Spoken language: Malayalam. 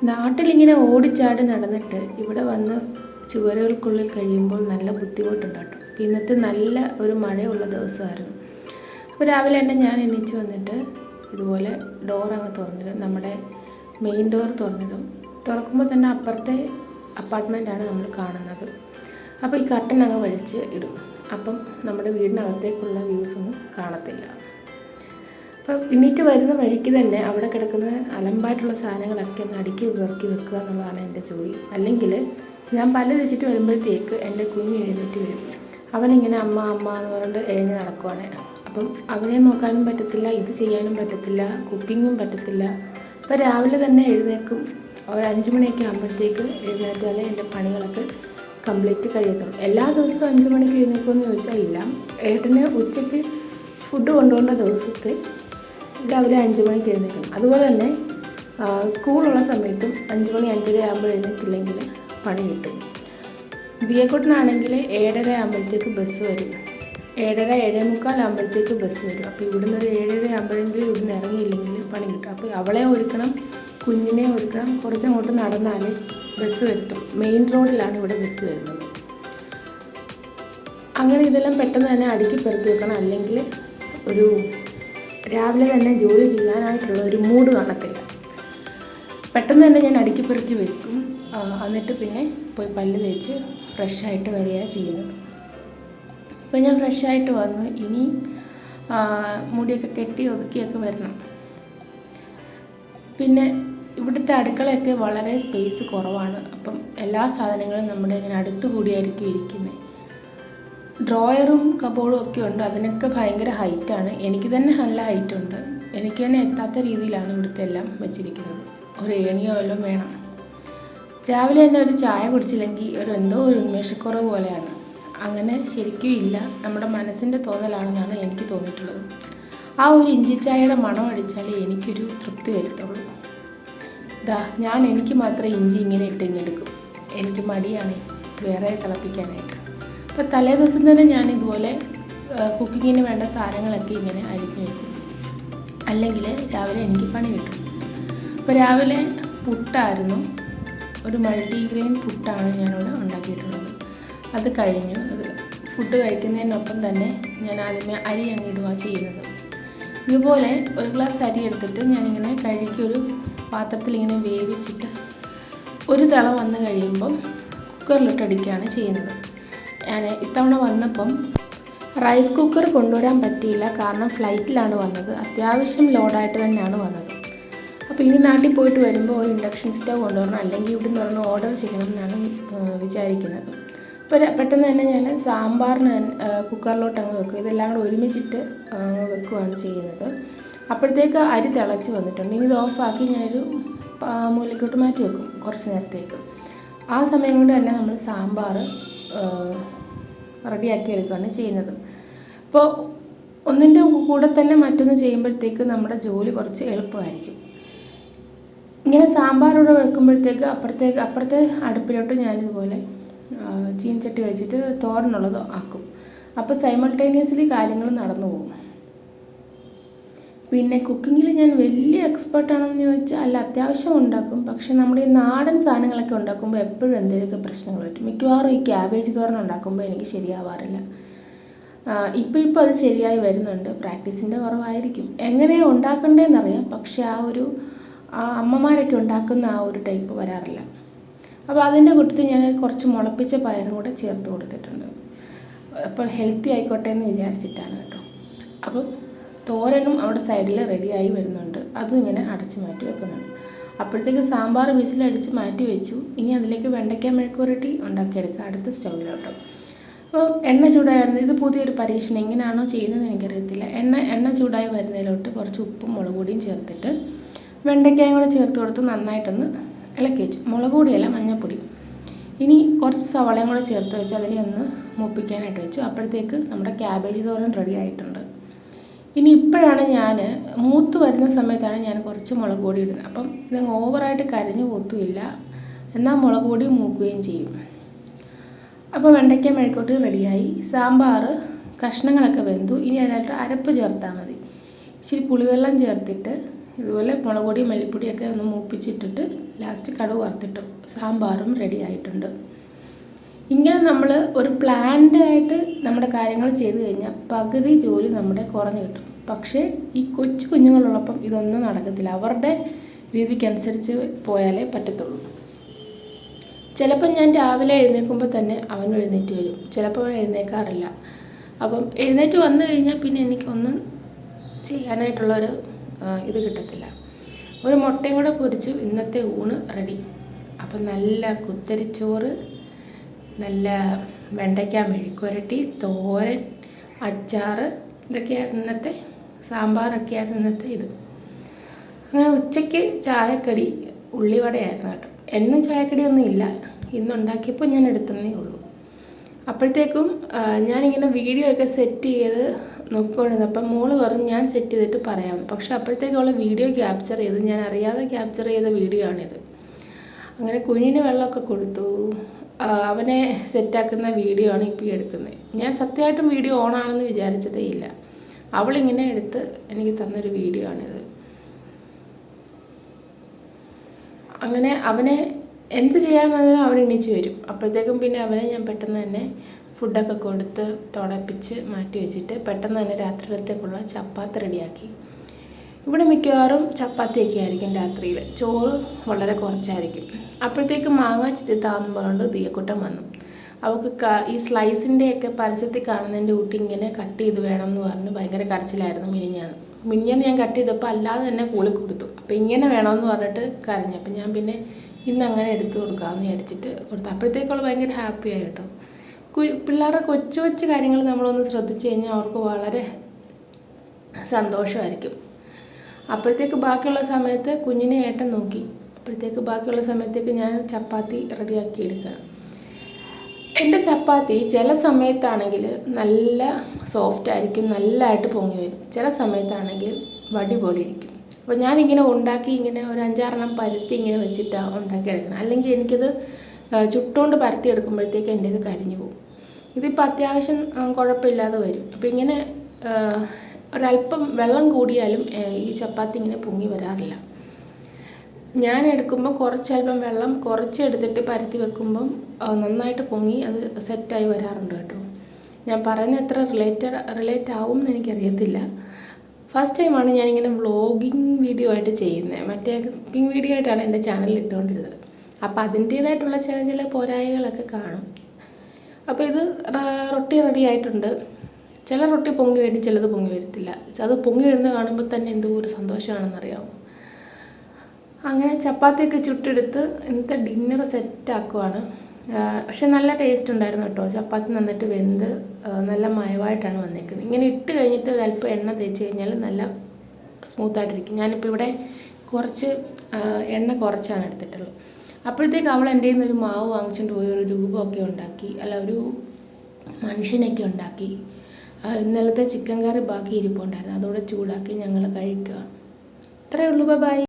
നാട്ടിലിങ്ങനെ ഓടിച്ചാടി നടന്നിട്ട് ഇവിടെ വന്ന് ചുവരുകൾക്കുള്ളിൽ കഴിയുമ്പോൾ നല്ല ബുദ്ധിമുട്ടുണ്ട് കേട്ടോ. ഇന്നത്തെ നല്ല ഒരു മഴയുള്ള ദിവസമായിരുന്നു. അപ്പോൾ രാവിലെ തന്നെ ഞാൻ എണീച്ച് വന്നിട്ട് ഇതുപോലെ ഡോർ അങ്ങ് തുറന്നിടും. നമ്മുടെ മെയിൻ ഡോർ തുറന്നിടും. തുറക്കുമ്പോൾ തന്നെ അപ്പുറത്തെ അപ്പാർട്ട്മെൻറ്റാണ് നമ്മൾ കാണുന്നത്. അപ്പോൾ ഈ കർട്ടൻ അങ്ങ് വലിച്ച് ഇടും. അപ്പം നമ്മുടെ വീടിനകത്തേക്കുള്ള വ്യൂസ് ഒന്നും കാണത്തില്ല. അപ്പോൾ എണീറ്റ് വരുന്ന വഴിക്ക് തന്നെ അവിടെ കിടക്കുന്ന അലമ്പായിട്ടുള്ള സാധനങ്ങളൊക്കെ ഒന്ന് അടുക്കി വിറക്കി വെക്കുക എന്നുള്ളതാണ് എൻ്റെ ജോലി. അല്ലെങ്കിൽ ഞാൻ പല്ല് തേച്ചിട്ട് വരുമ്പോഴത്തേക്ക് എൻ്റെ കുഞ്ഞ് എഴുന്നേറ്റ് വരും. അവനിങ്ങനെ അമ്മ അമ്മ എന്ന് പറഞ്ഞിട്ട് എഴുതി നടക്കുവാണ്. അപ്പം അവനെ നോക്കാനും പറ്റത്തില്ല, ഇത് ചെയ്യാനും പറ്റത്തില്ല, കുക്കിങ്ങും പറ്റത്തില്ല. അപ്പോൾ രാവിലെ തന്നെ എഴുന്നേക്കും. ഒരു 5 മണിയൊക്കെ ആകുമ്പോഴത്തേക്ക് എഴുന്നേറ്റാലേ എൻ്റെ പണികളൊക്കെ കംപ്ലീറ്റ് കഴിയത്തുള്ളൂ. എല്ലാ ദിവസവും 5 മണിക്ക് എഴുന്നേക്കുമെന്ന് ചോദിച്ചാൽ ഇല്ല. ഏട്ടന് ഉച്ചയ്ക്ക് ഫുഡ് കൊണ്ടുപോകേണ്ട ദിവസത്തെ രാവിലെ 5 മണിക്ക് എഴുന്നേക്കും. അതുപോലെ തന്നെ സ്കൂളുള്ള സമയത്തും 5 മണി 5:30 ആകുമ്പോൾ എഴുന്നേറ്റില്ലെങ്കിൽ പണി കിട്ടും. ദിയക്കുട്ടനാണെങ്കിൽ 7:30 ആകുമ്പോഴത്തേക്ക് ബസ് വരും. 7:30 7:45 ആകുമ്പോഴത്തേക്ക് ബസ് വരും. അപ്പോൾ ഇവിടുന്ന് ഒരു 7:30 ആകുമ്പോഴെങ്കിലും ഇവിടുന്ന് ഇറങ്ങിയില്ലെങ്കിൽ പണി കിട്ടും. അപ്പോൾ അവളെ ഒരുക്കണം, കുഞ്ഞിനെ ഒരുക്കണം. കുറച്ചങ്ങോട്ട് നടന്നാൽ ബസ് വരുത്തും. മെയിൻ റോഡിലാണ് ഇവിടെ ബസ് വരുന്നത്. അങ്ങനെ ഇതെല്ലാം പെട്ടെന്ന് തന്നെ അടുക്കി പെറുക്കി വെക്കണം. അല്ലെങ്കിൽ ഒരു രാവിലെ തന്നെ ജോലി ചെയ്യാനായിട്ടുള്ള ഒരു മൂഡ് കാണത്തില്ല. പെട്ടെന്ന് തന്നെ ഞാൻ അടുക്കി പെറുക്കി വെക്കും. എന്നിട്ട് പിന്നെ പോയി പല്ല് തേച്ച് ഫ്രഷായിട്ട് വരികയാണ് ചെയ്യുന്നത്. അപ്പോൾ ഞാൻ ഫ്രഷായിട്ട് വന്നു. ഇനി മുടിയൊക്കെ കെട്ടി ഒതുക്കിയൊക്കെ വരണം. പിന്നെ ഇവിടുത്തെ അടുക്കളയൊക്കെ വളരെ സ്പേസ് കുറവാണ്. അപ്പം എല്ലാ സാധനങ്ങളും നമ്മുടെ ഇങ്ങനെ അടുത്തുകൂടിയായിരിക്കും ഇരിക്കുന്നത്. ഡ്രോയറും കബോർഡും ഒക്കെ ഉണ്ട്. അതിനൊക്കെ ഭയങ്കര ഹൈറ്റാണ്. എനിക്ക് തന്നെ നല്ല ഹൈറ്റുണ്ട്. എനിക്ക് തന്നെ എത്താത്ത രീതിയിലാണ് ഇവിടുത്തെ എല്ലാം വെച്ചിരിക്കുന്നത്. ഒരു ഏണിയോ വല്ലതും വേണം. രാവിലെ തന്നെ ഒരു ചായ കുടിച്ചില്ലെങ്കിൽ എന്തോ ഒരു ഉന്മേഷക്കുറവ് പോലെയാണ്. അങ്ങനെ ശരിക്കും ഇല്ല, നമ്മുടെ മനസ്സിൻ്റെ തോന്നലാണെന്നാണ് എനിക്ക് തോന്നിയിട്ടുള്ളത്. ആ ഒരു ഇഞ്ചി ചായയുടെ മണം അടിച്ചാലേ എനിക്കൊരു തൃപ്തി വരുത്തുള്ളൂ. എനിക്ക് മാത്രമേ ഇഞ്ചി ഇങ്ങനെ ഇട്ടെടുക്കും. എനിക്ക് മടിയാണ് വേറെ തിളപ്പിക്കാനായിട്ട്. അപ്പോൾ തലേ ദിവസം തന്നെ ഞാൻ ഇതുപോലെ കുക്കിങ്ങിന് വേണ്ട സാധനങ്ങളൊക്കെ ഇങ്ങനെ അരിഞ്ഞു വെക്കും. അല്ലെങ്കിൽ രാവിലെ എനിക്ക് പണി കിട്ടും. അപ്പോൾ രാവിലെ പുട്ടായിരുന്നു. ഒരു മൾട്ടിഗ്രെയിൻ പുട്ടാണ് ഞാനിവിടെ ഉണ്ടാക്കിയിട്ടുള്ളത്. അത് കഴിഞ്ഞു. അത് ഫുഡ് കഴിക്കുന്നതിനൊപ്പം തന്നെ ഞാൻ ആദ്യമേ അരി അങ്ങിടുകയാണ് ചെയ്യുന്നത്. ഇതുപോലെ ഒരു ഗ്ലാസ് അരി എടുത്തിട്ട് ഞാനിങ്ങനെ കഴുകി ഒരു പാത്രത്തിലിങ്ങനെ വേവിച്ചിട്ട് ഒരു തിള വന്ന് കഴിയുമ്പം കുക്കറിലിട്ടടിക്കുകയാണ് ചെയ്യുന്നത്. ഞാൻ ഇത്തവണ വന്നപ്പം റൈസ് കുക്കർ കൊണ്ടുവരാൻ പറ്റിയില്ല. കാരണം ഫ്ലൈറ്റിലാണ് വന്നത്. അത്യാവശ്യം ലോഡായിട്ട് തന്നെയാണ് വന്നത്. അപ്പോൾ ഇനി നാട്ടിൽ പോയിട്ട് വരുമ്പോൾ ഒരു ഇൻഡക്ഷൻ സ്റ്റവ് കൊണ്ടുവരണം, അല്ലെങ്കിൽ ഇവിടെ നിന്ന് ഓർഡർ ചെയ്യണം എന്നാണ് വിചാരിക്കുന്നത്. അപ്പോൾ പെട്ടെന്ന് തന്നെ ഞാൻ സാമ്പാറിന് കുക്കറിലോട്ട് അങ്ങ് വെക്കും. ഇതെല്ലാം കൂടെ ഒരുമിച്ചിട്ട് വെക്കുകയാണ് ചെയ്യുന്നത്. അപ്പോഴത്തേക്ക് അരി തിളച്ച് വന്നിട്ടുണ്ട്. ഇനി ഇത് ഓഫാക്കി ഞാനൊരു മൂലയ്ക്കോട്ട് മാറ്റി വെക്കും കുറച്ച് നേരത്തേക്ക്. ആ സമയം കൊണ്ട് തന്നെ നമ്മൾ സാമ്പാർ റെഡിയാക്കി എടുക്കുകയാണ് ചെയ്യുന്നത്. അപ്പോൾ ഒന്നിൻ്റെ കൂടെ തന്നെ മറ്റൊന്ന് ചെയ്യുമ്പോഴത്തേക്ക് നമ്മുടെ ജോലി കുറച്ച് എളുപ്പമായിരിക്കും. ഇങ്ങനെ സാമ്പാറൂടെ വെക്കുമ്പോഴത്തേക്ക് അപ്പുറത്തെ അടുപ്പിലോട്ട് ഞാനിതുപോലെ ചീനച്ചട്ടി വെച്ചിട്ട് തോരനുള്ളത് ആക്കും. അപ്പോൾ സൈമൾട്ടേനിയസ്ലി കാര്യങ്ങൾ നടന്നു പോകും. പിന്നെ കുക്കിങ്ങിൽ ഞാൻ വലിയ എക്സ്പേർട്ടാണെന്ന് ചോദിച്ചാൽ അല്ല, അത്യാവശ്യം ഉണ്ടാക്കും. പക്ഷെ നമ്മുടെ ഈ നാടൻ സാധനങ്ങളൊക്കെ ഉണ്ടാക്കുമ്പോൾ എപ്പോഴും എന്തെങ്കിലുമൊക്കെ പ്രശ്നങ്ങൾ പറ്റും. മിക്കവാറും ഈ ക്യാബേജ് തോരൻ ഉണ്ടാക്കുമ്പോൾ എനിക്ക് ശരിയാവാറില്ല. ഇപ്പോൾ അത് ശരിയായി വരുന്നുണ്ട്. പ്രാക്ടീസിൻ്റെ കുറവായിരിക്കും. എങ്ങനെയാണ് ഉണ്ടാക്കേണ്ടതെന്നറിയാം, പക്ഷെ അമ്മമാരൊക്കെ ഉണ്ടാക്കുന്ന ആ ഒരു ടൈപ്പ് വരാറില്ല. അപ്പോൾ അതിൻ്റെ കൂട്ടത്തിൽ ഞാൻ കുറച്ച് മുളപ്പിച്ച പയറും കൂടെ ചേർത്ത് കൊടുത്തിട്ടുണ്ട്. അപ്പോൾ ഹെൽത്തി ആയിക്കോട്ടെ എന്ന് വിചാരിച്ചിട്ടാണ് കേട്ടോ. അപ്പം തോരനും അവിടെ സൈഡിൽ റെഡിയായി വരുന്നുണ്ട്. അതും ഇങ്ങനെ അടച്ച് മാറ്റി വെക്കുന്നുണ്ട്. അപ്പോഴത്തേക്ക് സാമ്പാർ വിസിലടിച്ച് മാറ്റി വെച്ചു. ഇനി അതിലേക്ക് വെണ്ടയ്ക്ക മെഴുക്കുവരട്ടി ഉണ്ടാക്കിയെടുക്കുക അടുത്ത സ്റ്റൗവിലോട്ടോ. അപ്പോൾ എണ്ണ ചൂടായിരുന്നു. ഇത് പുതിയൊരു പരീക്ഷണം. എങ്ങനെയാണോ ചെയ്യുന്നത് എനിക്കറിയത്തില്ല. എണ്ണ ചൂടായി വരുന്നതിലോട്ട് കുറച്ച് ഉപ്പും മുളക് പൊടിയും ചേർത്തിട്ട് വെണ്ടയ്ക്കായും കൂടെ ചേർത്ത് കൊടുത്ത് നന്നായിട്ടൊന്ന് ഇളക്കി വെച്ചു. മുളക് പൊടിയല്ല, മഞ്ഞൾപ്പൊടി. ഇനി കുറച്ച് സവാളയും കൂടെ ചേർത്ത് വെച്ച് അതിനെ ഒന്ന് മൂപ്പിക്കാനായിട്ട് വെച്ചു. അപ്പോഴത്തേക്ക് നമ്മുടെ ക്യാബേജ് തോരൻ റെഡി ആയിട്ടുണ്ട്. ഇനി ഇപ്പോഴാണ് ഞാൻ മൂത്ത് വരുന്ന സമയത്താണ് ഞാൻ കുറച്ച് മുളക് പൊടി ഇടുന്നത്. അപ്പം ഇത് ഓവറായിട്ട് കരിഞ്ഞു പോത്തുമില്ല, എന്നാൽ മുളക് പൊടി മൂക്കുകയും ചെയ്യും. അപ്പോൾ വെണ്ടയ്ക്ക മെഴുക്കോട്ട് റെഡിയായി. സാമ്പാർ കഷ്ണങ്ങളൊക്കെ വെന്തു. ഇനി അതിനായിട്ട് അരപ്പ് ചേർത്താൽ മതി. ഇച്ചിരി പുളിവെള്ളം ചേർത്തിട്ട് ഇതുപോലെ മുളക് പൊടി മല്ലിപ്പൊടിയൊക്കെ ഒന്ന് മൂപ്പിച്ചിട്ടിട്ട് ലാസ്റ്റ് കടുക് വറുത്തിട്ടു. സാമ്പാറും റെഡി ആയിട്ടുണ്ട്. ഇങ്ങനെ നമ്മൾ ഒരു പ്ലാൻഡ് ആയിട്ട് നമ്മുടെ കാര്യങ്ങൾ ചെയ്തു കഴിഞ്ഞാൽ പകുതി ജോലി നമ്മുടെ കുറഞ്ഞു കിട്ടും. പക്ഷേ ഈ കൊച്ചു കുഞ്ഞുങ്ങളുള്ളപ്പം ഇതൊന്നും നടക്കത്തില്ല. അവരുടെ രീതിക്കനുസരിച്ച് പോയാലേ പറ്റത്തുള്ളൂ. ചിലപ്പോൾ ഞാൻ രാവിലെ എഴുന്നേൽക്കുമ്പോൾ തന്നെ അവൻ എഴുന്നേറ്റ് വരും, ചിലപ്പോൾ അവൻ എഴുന്നേൽക്കാറില്ല. അപ്പം എഴുന്നേറ്റ് വന്നു കഴിഞ്ഞാൽ പിന്നെ എനിക്കൊന്നും ചെയ്യാനായിട്ടുള്ളൊരു ഇത് കിട്ടത്തില്ല. ഒരു മുട്ടയും കൂടെ പൊരിച്ചു ഇന്നത്തെ ഊണ് റെഡി. അപ്പം നല്ല കുത്തരിച്ചോറ്, നല്ല വെണ്ടയ്ക്ക മെഴുക്കുവരട്ടി, തോരൻ, അച്ചാർ, ഇതൊക്കെയായിരുന്നു ഇന്നത്തെ. സാമ്പാറൊക്കെയായിരുന്നു ഇന്നത്തെ ഇത്. അങ്ങനെ ഉച്ചയ്ക്ക് ചായക്കടി ഉള്ളിവടയായിരുന്നു കേട്ടോ. എന്നും ചായക്കടിയൊന്നും ഇല്ല, ഇന്നുണ്ടാക്കിയപ്പോൾ ഞാൻ എടുത്തതേ ഉള്ളൂ. അപ്പോഴത്തേക്കും ഞാനിങ്ങനെ വീഡിയോ ഒക്കെ സെറ്റ് ചെയ്ത് നോക്കിക്കൊണ്ടിരുന്നപ്പം മോള് പറഞ്ഞു ഞാൻ സെറ്റ് ചെയ്തിട്ട് പറയാം. പക്ഷെ അപ്പോഴത്തേക്കുള്ള വീഡിയോ ക്യാപ്ചർ ചെയ്ത് ഞാൻ അറിയാതെ ക്യാപ്ചർ ചെയ്ത വീഡിയോ ആണിത്. അങ്ങനെ കുഞ്ഞിന് വെള്ളമൊക്കെ കൊടുത്തു, അവനെ സെറ്റാക്കുന്ന വീഡിയോ ആണ് ഇപ്പോൾ എടുക്കുന്നത്. ഞാൻ സത്യമായിട്ടും വീഡിയോ ഓണാണെന്ന് വിചാരിച്ചതേ ഇല്ല. അവളിങ്ങനെ എടുത്ത് എനിക്ക് തന്നൊരു വീഡിയോ ആണിത്. അങ്ങനെ അവനെ എന്ത് ചെയ്യാനാണെങ്കിലും അവൻ എണീച്ച് വരും. അപ്പോഴത്തേക്കും പിന്നെ അവനെ ഞാൻ പെട്ടെന്ന് തന്നെ ഫുഡൊക്കെ കൊടുത്ത് തുടപ്പിച്ച് മാറ്റി വെച്ചിട്ട് പെട്ടെന്ന് തന്നെ രാത്രിയിലത്തേക്കുള്ള ചപ്പാത്തി റെഡിയാക്കി. ഇവിടെ മിക്കവാറും ചപ്പാത്തിയൊക്കെ ആയിരിക്കും രാത്രിയിൽ, ചോറ് വളരെ കുറച്ചായിരിക്കും. അപ്പോഴത്തേക്കും മാങ്ങ ചിത്തിത്താന്ന് പറഞ്ഞുകൊണ്ട് ദിയക്കുട്ടൻ വന്നു. അവൾക്ക് ഈ സ്ലൈസിൻ്റെയൊക്കെ പരസ്യത്തിൽ കാണുന്നതിൻ്റെ കൂട്ടി ഇങ്ങനെ കട്ട് ചെയ്ത് വേണം എന്ന് പറഞ്ഞ് ഭയങ്കര കരച്ചിലായിരുന്നു മിനിഞ്ഞാന്ന് ഞാൻ കട്ട് ചെയ്തപ്പോൾ അല്ലാതെ തന്നെ കൂളി കൊടുത്തു. അപ്പോൾ ഇങ്ങനെ വേണമെന്ന് പറഞ്ഞിട്ട് കരഞ്ഞു. അപ്പം ഞാൻ പിന്നെ ഇന്ന് അങ്ങനെ എടുത്തു കൊടുക്കാമെന്ന് വിചാരിച്ചിട്ട് കൊടുത്തു. അപ്പോഴത്തേക്കുള്ള ഭയങ്കര ഹാപ്പിയായി കേട്ടോ. പിള്ളേരുടെ കൊച്ചു കൊച്ചു കാര്യങ്ങൾ നമ്മളൊന്ന് ശ്രദ്ധിച്ചു കഴിഞ്ഞാൽ അവർക്ക് വളരെ സന്തോഷമായിരിക്കും. അപ്പോഴത്തേക്ക് ബാക്കിയുള്ള സമയത്ത് കുഞ്ഞിനെ ഏട്ടൻ നോക്കി. അപ്പോഴത്തേക്ക് ബാക്കിയുള്ള സമയത്തേക്ക് ഞാൻ ചപ്പാത്തി റെഡിയാക്കി എടുക്കണം. എൻ്റെ ചപ്പാത്തി ചില സമയത്താണെങ്കിൽ നല്ല സോഫ്റ്റ് ആയിരിക്കും, നല്ലതായിട്ട് പൊങ്ങി വരും. ചില സമയത്താണെങ്കിൽ വടി പോലെ ഇരിക്കും. അപ്പോൾ ഞാനിങ്ങനെ ഉണ്ടാക്കി ഇങ്ങനെ ഒരു 5-6 പരത്തി ഇങ്ങനെ വെച്ചിട്ടാണ് ഉണ്ടാക്കിയെടുക്കണം. അല്ലെങ്കിൽ എനിക്കത് ചുട്ടുകൊണ്ട് പരത്തി എടുക്കുമ്പോഴത്തേക്ക് എൻ്റെ ഇത് കരിഞ്ഞു പോകും. ഇതിപ്പോൾ അത്യാവശ്യം കുഴപ്പമില്ലാതെ വരും. അപ്പോൾ ഇങ്ങനെ ഒരല്പം വെള്ളം കൂടിയാലും ഈ ചപ്പാത്തി ഇങ്ങനെ പൊങ്ങി വരാറില്ല. ഞാൻ എടുക്കുമ്പോൾ കുറച്ചല്പം വെള്ളം കുറച്ചെടുത്തിട്ട് പരത്തി വെക്കുമ്പം നന്നായിട്ട് പൊങ്ങി അത് സെറ്റായി വരാറുണ്ട് കേട്ടോ. ഞാൻ പറയുന്നത് എത്ര റിലേറ്റ് ആവും എന്ന് എനിക്കറിയത്തില്ല. ഫസ്റ്റ് ടൈമാണ് ഞാനിങ്ങനെ വ്ളോഗിങ് വീഡിയോ ആയിട്ട് ചെയ്യുന്നത്. മറ്റേ കുക്കിംഗ് വീഡിയോ ആയിട്ടാണ് എൻ്റെ ചാനലിൽ ഇട്ടുകൊണ്ടിരുന്നത്. അപ്പോൾ അതിൻ്റേതായിട്ടുള്ള ചില പോരായ്മകളൊക്കെ കാണും. അപ്പോൾ ഇത് റൊട്ടി റെഡി ആയിട്ടുണ്ട്. ചില റൊട്ടി പൊങ്ങി വരും, ചിലത് പൊങ്ങി വരത്തില്ല. അത് പൊങ്ങി വരുന്നത് കാണുമ്പോൾ തന്നെ എന്തോ ഒരു സന്തോഷമാണെന്നറിയാമോ. അങ്ങനെ ചപ്പാത്തിയൊക്കെ ചുട്ടെടുത്ത് ഇന്നത്തെ ഡിന്നർ സെറ്റാക്കുവാണ്. പക്ഷെ നല്ല ടേസ്റ്റ് ഉണ്ടായിരുന്നു കേട്ടോ. ചപ്പാത്തി നന്നായിട്ട് വെന്ത് നല്ല മയമായിട്ടാണ് വന്നേക്കുന്നത്. ഇങ്ങനെ ഇട്ട് കഴിഞ്ഞിട്ട് ഒരല്പം എണ്ണ തേച്ച് കഴിഞ്ഞാൽ നല്ല സ്മൂത്തായിട്ടിരിക്കും. ഞാനിപ്പോൾ ഇവിടെ കുറച്ച് എണ്ണ കുറച്ചാണ് എടുത്തിട്ടുള്ളത്. അപ്പോഴത്തേക്ക് അവൾ എൻ്റെ കയ്യിൽ നിന്നൊരു മാവ് വാങ്ങിച്ചുകൊണ്ട് പോയി ഒരു രൂപമൊക്കെ ഉണ്ടാക്കി, ഒരു മനുഷ്യനൊക്കെ ഉണ്ടാക്കി. ഇന്നലത്തെ ചിക്കൻ കറി ബാക്കി ഇരിപ്പുണ്ടായിരുന്നു, അതോടെ ചൂടാക്കി ഞങ്ങൾ കഴിക്കുക. അത്രയേ ഉള്ളൂ. ബൈ.